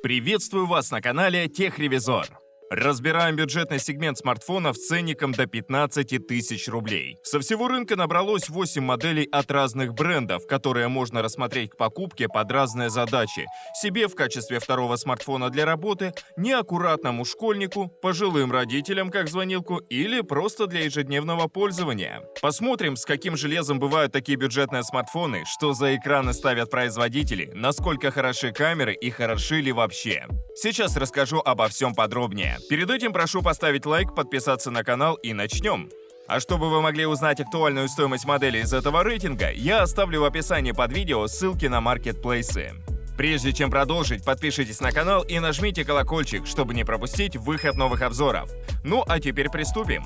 Приветствую вас на канале Техревизор. Разбираем бюджетный сегмент смартфонов с ценником до 15 тысяч рублей. Со всего рынка набралось 8 моделей от разных брендов, которые можно рассмотреть к покупке под разные задачи. Себе в качестве второго смартфона для работы, неаккуратному школьнику, пожилым родителям как звонилку или просто для ежедневного пользования. Посмотрим, с каким железом бывают такие бюджетные смартфоны, что за экраны ставят производители, насколько хороши камеры и хороши ли вообще. Сейчас расскажу обо всем подробнее. Перед этим прошу поставить лайк, подписаться на канал и начнем. А чтобы вы могли узнать актуальную стоимость модели из этого рейтинга, я оставлю в описании под видео ссылки на маркетплейсы. Прежде чем продолжить, подпишитесь на канал и нажмите колокольчик, чтобы не пропустить выход новых обзоров. Ну а теперь приступим.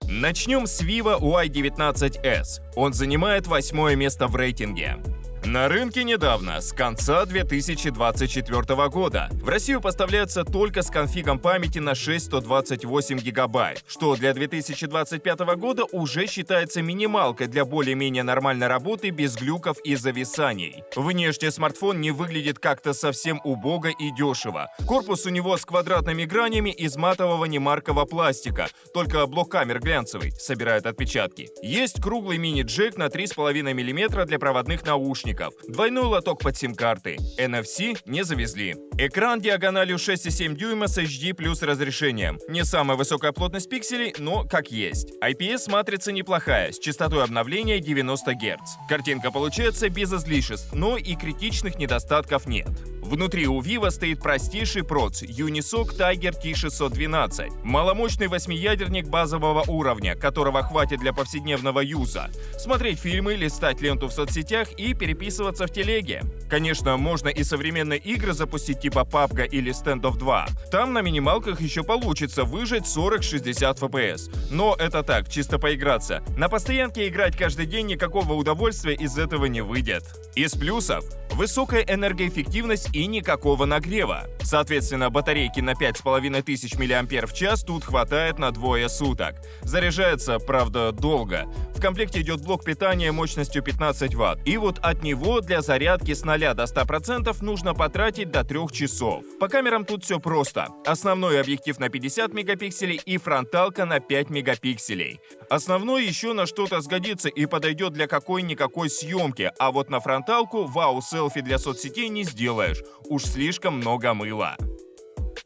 Начнем с Vivo Y19s. Он занимает 8 место в рейтинге. На рынке недавно, с конца 2024 года. В Россию поставляется только с конфигом памяти на 628 гигабайт, что для 2025 года уже считается минималкой для более-менее нормальной работы без глюков и зависаний. Внешне смартфон не выглядит как-то совсем убого и дешево. Корпус у него с квадратными гранями из матового немаркого пластика, только блок камер глянцевый, собирает отпечатки. Есть круглый мини-джек на 3,5 мм для проводных наушников. Двойной лоток под сим-карты. NFC не завезли. Экран диагональю 6,7 дюйма с HD+ разрешением. Не самая высокая плотность пикселей, но как есть. IPS-матрица неплохая, с частотой обновления 90 Гц. Картинка получается без излишеств, но и критичных недостатков нет. Внутри у Vivo стоит простейший проц Unisoc Tiger T612. Маломощный 8-ядерник базового уровня, которого хватит для повседневного юза. Смотреть фильмы, листать ленту в соцсетях и переписываться в телеге. Конечно, можно и современные игры запустить типа PUBG или Standoff 2. Там на минималках еще получится выжать 40-60 FPS. Но это так, чисто поиграться. На постоянке играть каждый день никакого удовольствия из этого не выйдет. Из плюсов — высокая энергоэффективность и никакого нагрева. Соответственно, батарейки на 5500 мАч тут хватает на двое суток. Заряжается, правда, долго. В комплекте идет блок питания мощностью 15 Вт. И вот от него для зарядки с 0 до 100% нужно потратить до 3 часов. По камерам тут все просто. Основной объектив на 50 мегапикселей и фронталка на 5 мегапикселей. Основной еще на что-то сгодится и подойдет для какой-никакой съемки, а вот на фронталку вау-селфи для соцсетей не сделаешь. Уж слишком много мыла.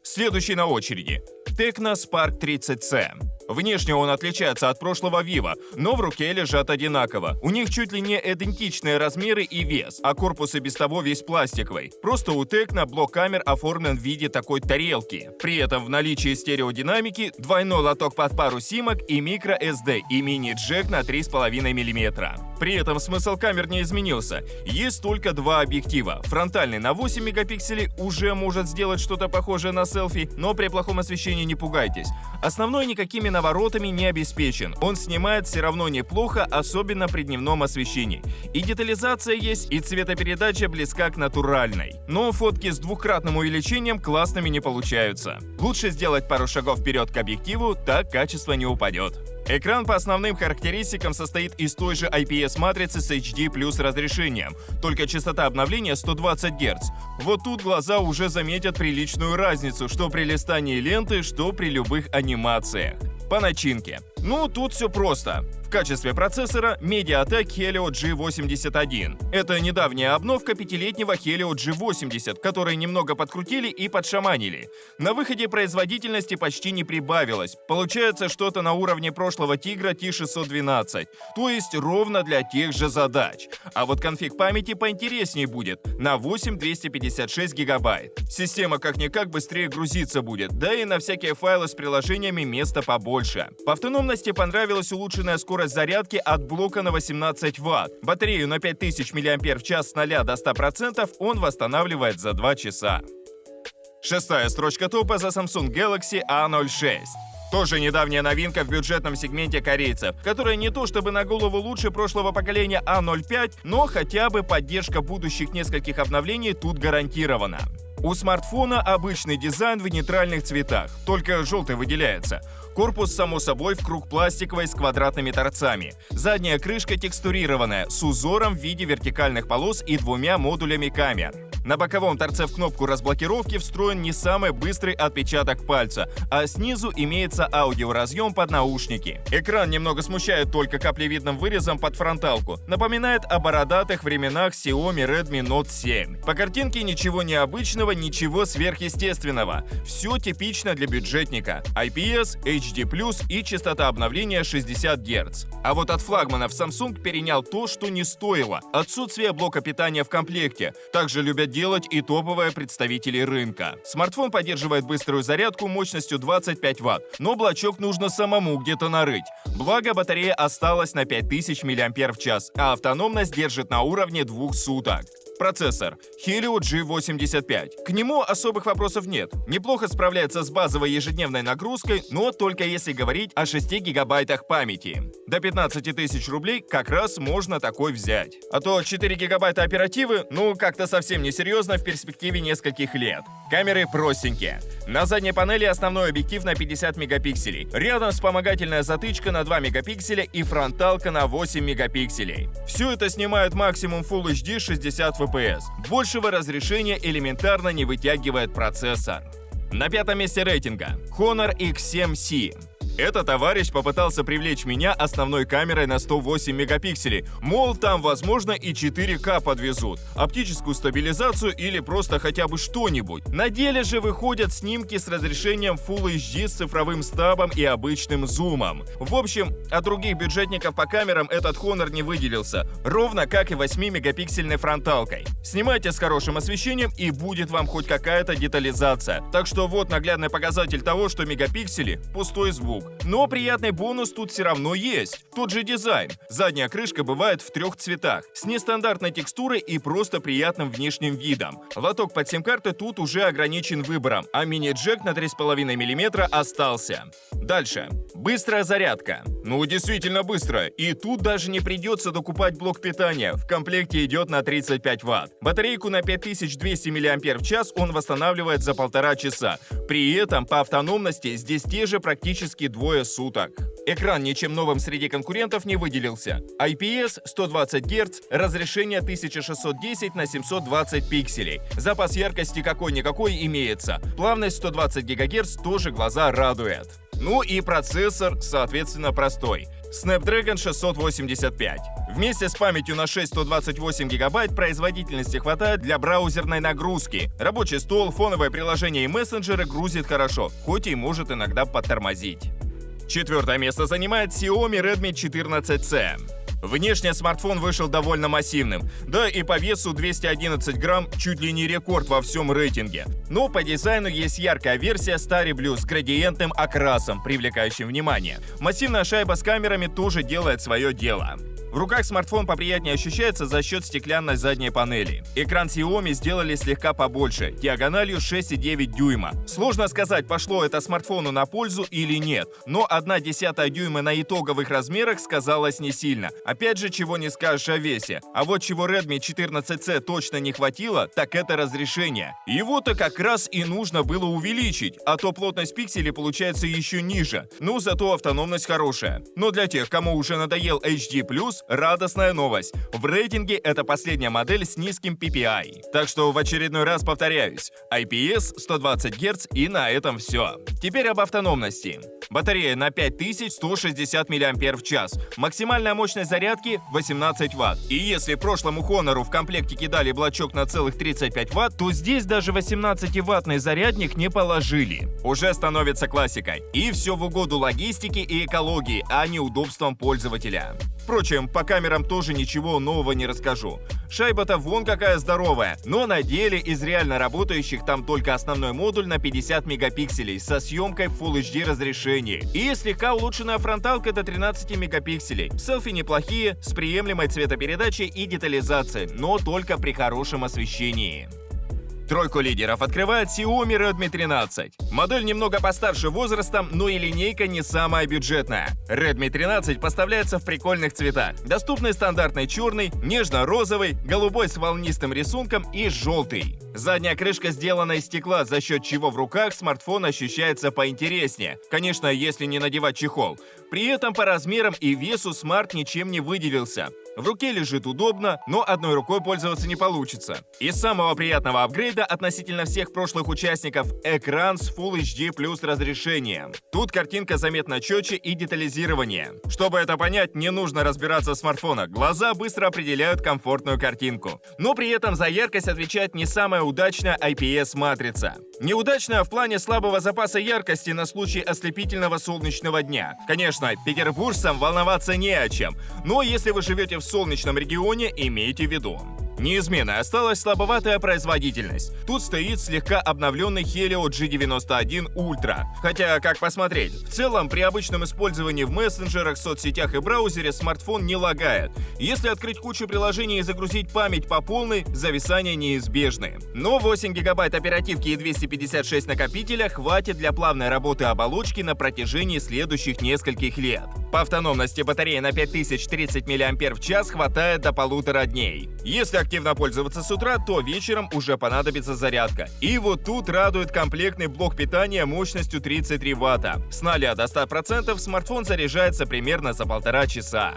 Следующий на очереди — Tecno Spark 30C. Внешне он отличается от прошлого Vivo, но в руке лежат одинаково. У них чуть ли не идентичные размеры и вес, а корпус и без того весь пластиковый. Просто у Tecno блок камер оформлен в виде такой тарелки. При этом в наличии стереодинамики, двойной лоток под пару симок и microSD и мини-джек на 3,5 мм. При этом смысл камер не изменился. Есть только два объектива. Фронтальный на 8 мегапикселей уже может сделать что-то похожее на селфи, но при плохом освещении не пугайтесь. Основной никакими наворотами не обеспечен. Он снимает все равно неплохо, особенно при дневном освещении. И детализация есть, и цветопередача близка к натуральной. Но фотки с двукратным увеличением классными не получаются. Лучше сделать пару шагов вперед к объективу, так качество не упадет. Экран по основным характеристикам состоит из той же IPS-матрицы с HD+ разрешением, только частота обновления 120 Гц. Вот тут глаза уже заметят приличную разницу, что при листании ленты, что при любых анимациях. По начинке. Ну, тут все просто. В качестве процессора MediaTek Helio G81. Это недавняя обновка 5-летнего Helio G80, который немного подкрутили и подшаманили. На выходе производительности почти не прибавилось. Получается что-то на уровне прошлого Тигра T612, то есть ровно для тех же задач. А вот конфиг памяти поинтереснее будет, на 8256 гигабайт. Система как-никак быстрее грузиться будет, да и на всякие файлы с приложениями места побольше. По автономности понравилась улучшенная скорость зарядки от блока на 18 Вт. Батарею на 5000 мАч с 0 до 100% он восстанавливает за 2 часа. Шестая строчка топа за Samsung Galaxy A06. Тоже недавняя новинка в бюджетном сегменте корейцев, которая не то чтобы на голову лучше прошлого поколения A05, но хотя бы поддержка будущих нескольких обновлений тут гарантирована. У смартфона обычный дизайн в нейтральных цветах, только желтый выделяется. Корпус, само собой, в круг пластиковый с квадратными торцами. Задняя крышка текстурированная, с узором в виде вертикальных полос и 2 модулями камер. На боковом торце в кнопку разблокировки встроен не самый быстрый отпечаток пальца, а снизу имеется аудиоразъем под наушники. Экран немного смущает только каплевидным вырезом под фронталку. Напоминает о бородатых временах Xiaomi Redmi Note 7. По картинке ничего необычного, ничего сверхъестественного. Все типично для бюджетника. IPS, HD+, и частота обновления 60 Гц. А вот от флагманов Samsung перенял то, что не стоило. Отсутствие блока питания в комплекте. Также любят делать и топовые представители рынка. Смартфон поддерживает быструю зарядку мощностью 25 Вт, но блочок нужно самому где-то нарыть. Благо, батарея осталась на 5000 мАч, а автономность держит на уровне 2 суток. Процессор Helio G85. К нему особых вопросов нет. Неплохо справляется с базовой ежедневной нагрузкой, но только если говорить о 6 гигабайтах памяти. До 15 тысяч рублей как раз можно такой взять. А то 4 гигабайта оперативы, как-то совсем несерьезно в перспективе нескольких лет. Камеры простенькие. На задней панели основной объектив на 50 мегапикселей. Рядом вспомогательная затычка на 2 мегапикселя и фронталка на 8 мегапикселей. Все это снимает максимум Full HD 60 FPS. Большего разрешения элементарно не вытягивает процессор. На 5-м месте рейтинга Honor X7C. Этот товарищ попытался привлечь меня основной камерой на 108 мегапикселей. Мол, там, возможно, и 4К подвезут, оптическую стабилизацию или просто хотя бы что-нибудь. На деле же выходят снимки с разрешением Full HD с цифровым стабом и обычным зумом. В общем, от других бюджетников по камерам этот Honor не выделился, ровно как и 8-мегапиксельной фронталкой. Снимайте с хорошим освещением, и будет вам хоть какая-то детализация. Так что вот наглядный показатель того, что мегапиксели — пустой звук. Но приятный бонус тут все равно есть. Тот же дизайн. Задняя крышка бывает в 3 цветах, с нестандартной текстурой и просто приятным внешним видом. Лоток под сим-карты тут уже ограничен выбором, а мини-джек на 3,5 мм остался. Дальше. Быстрая зарядка. Действительно быстрая. И тут даже не придется докупать блок питания. В комплекте идет на 35 Вт. Батарейку на 5200 мАч он восстанавливает за 1,5 часа. При этом по автономности здесь те же практически 2 суток. Экран ничем новым среди конкурентов не выделился. IPS 120 Гц, разрешение 1610 на 720 пикселей. Запас яркости какой-никакой имеется. Плавность 120 ГГц тоже глаза радует. И процессор, соответственно, простой. Snapdragon 685. Вместе с памятью на 128 гигабайт производительности хватает для браузерной нагрузки. Рабочий стол, фоновое приложение и мессенджеры грузит хорошо, хоть и может иногда подтормозить. 4-е место занимает Xiaomi Redmi 14C. Внешне смартфон вышел довольно массивным, да и по весу 211 грамм чуть ли не рекорд во всем рейтинге. Но по дизайну есть яркая версия Starry Blue с градиентным окрасом, привлекающим внимание. Массивная шайба с камерами тоже делает свое дело. В руках смартфон поприятнее ощущается за счет стеклянной задней панели. Экран Xiaomi сделали слегка побольше, диагональю 6,9 дюйма. Сложно сказать, пошло это смартфону на пользу или нет, но 1/10 дюйма на итоговых размерах сказалось не сильно. Опять же, чего не скажешь о весе. А вот чего Redmi 14C точно не хватило, так это разрешение. Его-то как раз и нужно было увеличить, а то плотность пикселей получается еще ниже. Зато автономность хорошая. Но для тех, кому уже надоел HD+, радостная новость. В рейтинге это последняя модель с низким PPI. Так что в очередной раз повторяюсь. IPS 120 Гц, и на этом все. Теперь об автономности. Батарея на 5160 мАч. Максимальная мощность зарядки 18 Вт. И если прошлому Honor'у в комплекте кидали блочок на целых 35 Вт, то здесь даже 18-ваттный зарядник не положили. Уже становится классикой. И все в угоду логистике и экологии, а не удобствам пользователя. Впрочем, по камерам тоже ничего нового не расскажу. Шайба-то вон какая здоровая, но на деле из реально работающих там только основной модуль на 50 мегапикселей со съемкой в Full HD разрешении и слегка улучшенная фронталка до 13 мегапикселей. Селфи неплохие, с приемлемой цветопередачей и детализацией, но только при хорошем освещении. Тройку лидеров открывает Xiaomi Redmi 13. Модель немного постарше возрастом, но и линейка не самая бюджетная. Redmi 13 поставляется в прикольных цветах. Доступный стандартный черный, нежно-розовый, голубой с волнистым рисунком и желтый. Задняя крышка сделана из стекла, за счет чего в руках смартфон ощущается поинтереснее. Конечно, если не надевать чехол. При этом по размерам и весу смарт ничем не выделился. В руке лежит удобно, но одной рукой пользоваться не получится. Из самого приятного апгрейда относительно всех прошлых участников – экран с Full HD Plus разрешением. Тут картинка заметно четче и детализирование. Чтобы это понять, не нужно разбираться в смартфонах. Глаза быстро определяют комфортную картинку. Но при этом за яркость отвечает не самая удачная IPS-матрица. Неудачная в плане слабого запаса яркости на случай ослепительного солнечного дня. Конечно, петербуржцам волноваться не о чем, но если вы живете в солнечном регионе, имейте в виду. Неизменной осталась слабоватая производительность. Тут стоит слегка обновленный Helio G91 Ultra. Хотя, как посмотреть, в целом при обычном использовании в мессенджерах, соцсетях и браузере смартфон не лагает. Если открыть кучу приложений и загрузить память по полной, зависания неизбежны. Но 8 гигабайт оперативки и 256 накопителя хватит для плавной работы оболочки на протяжении следующих нескольких лет. По автономности батареи на 5030 мАч хватает до 1,5 дней. Если активно пользоваться с утра, то вечером уже понадобится зарядка. И вот тут радует комплектный блок питания мощностью 33 Вт. С 0 до 100% смартфон заряжается примерно за 1,5 часа.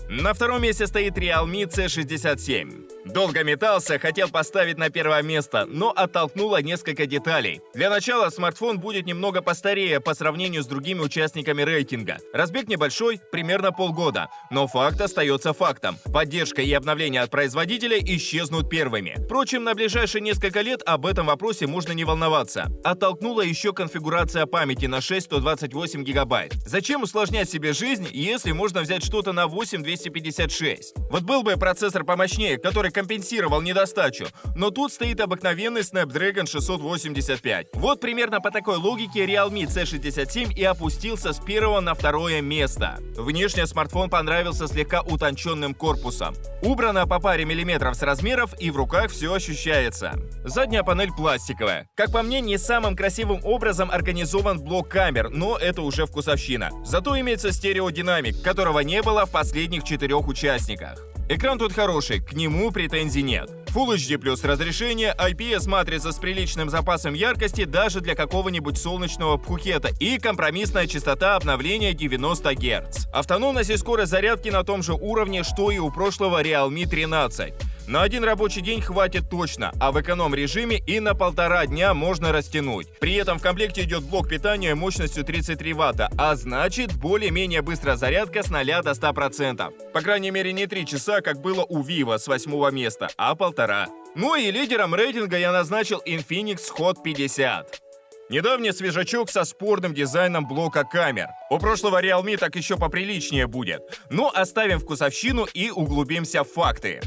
На втором месте стоит Realme C67. Долго метался, хотел поставить на первое место, но оттолкнуло несколько деталей. Для начала смартфон будет немного постарее по сравнению с другими участниками рейтинга. Разбег небольшой, примерно полгода. Но факт остается фактом. Поддержка и обновления от производителя исчезнут первыми. Впрочем, на ближайшие несколько лет об этом вопросе можно не волноваться. Оттолкнула еще конфигурация памяти на 6/128 гигабайт. Зачем усложнять себе жизнь, если можно взять что-то на 8/256? Вот был бы процессор помощнее, который компенсировал недостачу, но тут стоит обыкновенный Snapdragon 685. Вот примерно по такой логике Realme C67 и опустился с первого на второе место. Внешне смартфон понравился слегка утонченным корпусом. Убрано по паре миллиметров с размеров и в руках все ощущается. Задняя панель пластиковая. Как по мне, не самым красивым образом организован блок камер, но это уже вкусовщина. Зато имеется стереодинамик, которого не было в последних 4 участниках. Экран тут хороший, к нему претензий нет. Full HD Plus разрешение, IPS-матрица с приличным запасом яркости даже для какого-нибудь солнечного Пхукета и компромиссная частота обновления 90 Гц. Автономность и скорость зарядки на том же уровне, что и у прошлого Realme 13. На один рабочий день хватит точно, а в эконом-режиме и на 1,5 дня можно растянуть. При этом в комплекте идет блок питания мощностью 33 Вт, а значит более-менее быстрая зарядка с 0 до 100%. По крайней мере не 3 часа, как было у Vivo с 8 места, а 1,5. Ну и лидером рейтинга я назначил Infinix Hot 50. Недавний свежачок со спорным дизайном блока камер. У прошлого Realme так еще поприличнее будет. Но оставим вкусовщину и углубимся в факты.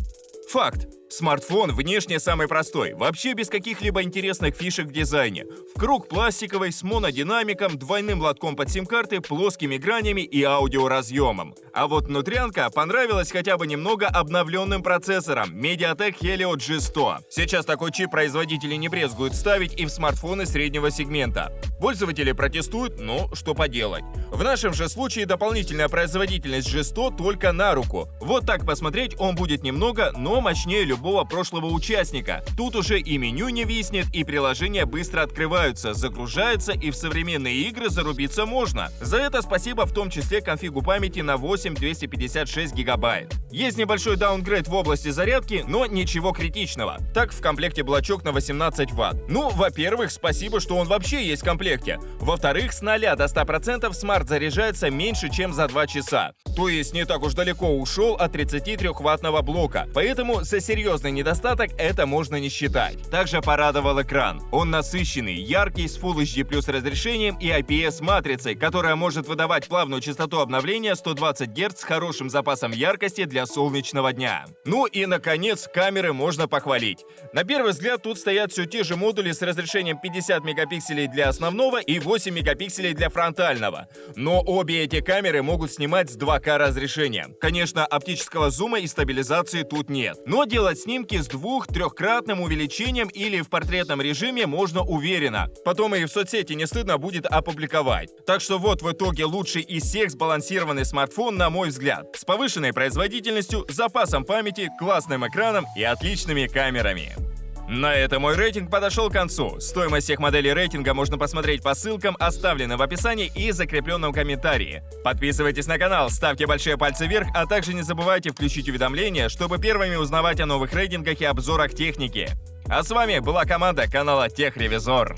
Факт. Смартфон внешне самый простой, вообще без каких-либо интересных фишек в дизайне. В круг пластиковый, с монодинамиком, двойным лотком под сим-карты, плоскими гранями и аудиоразъемом. А вот внутрянка понравилась хотя бы немного обновленным процессором MediaTek Helio G100. Сейчас такой чип производители не брезгуют ставить и в смартфоны среднего сегмента. Пользователи протестуют, но что поделать. В нашем же случае дополнительная производительность G100 только на руку. Вот так посмотреть он будет немного, но мощнее любого прошлого участника. Тут уже и меню не виснет, и приложения быстро открываются, загружаются, и в современные игры зарубиться можно. За это спасибо в том числе конфигу памяти на 8/256 гигабайт. Есть небольшой даунгрейд в области зарядки, но ничего критичного. Так, в комплекте блочок на 18 Вт. Ну, во-первых, спасибо, что он вообще есть в комплекте. Во-вторых, с 0 до 100% смарт заряжается меньше, чем за 2 часа. То есть не так уж далеко ушел от 33-ваттного блока. Поэтому за серьезный недостаток это можно не считать. Также порадовал экран. Он насыщенный, яркий, с Full HD Plus разрешением и IPS-матрицей, которая может выдавать плавную частоту обновления 120 Гц с хорошим запасом яркости для солнечного дня. Ну и, наконец, камеры можно похвалить. На первый взгляд тут стоят все те же модули с разрешением 50 мегапикселей для основного и 8 мегапикселей для фронтального. Но обе эти камеры могут снимать с 2К разрешением. Конечно, оптического зума и стабилизации тут нет. Но делать снимки с 2-3-кратным увеличением или в портретном режиме можно уверенно. Потом и в соцсети не стыдно будет опубликовать. Так что вот в итоге лучший из всех сбалансированный смартфон, на мой взгляд. С повышенной производительностью, запасом памяти, классным экраном и отличными камерами. На этом мой рейтинг подошел к концу. Стоимость всех моделей рейтинга можно посмотреть по ссылкам, оставленным в описании и закрепленном комментарии. Подписывайтесь на канал, ставьте большие пальцы вверх, а также не забывайте включить уведомления, чтобы первыми узнавать о новых рейтингах и обзорах техники. А с вами была команда канала Техревизор.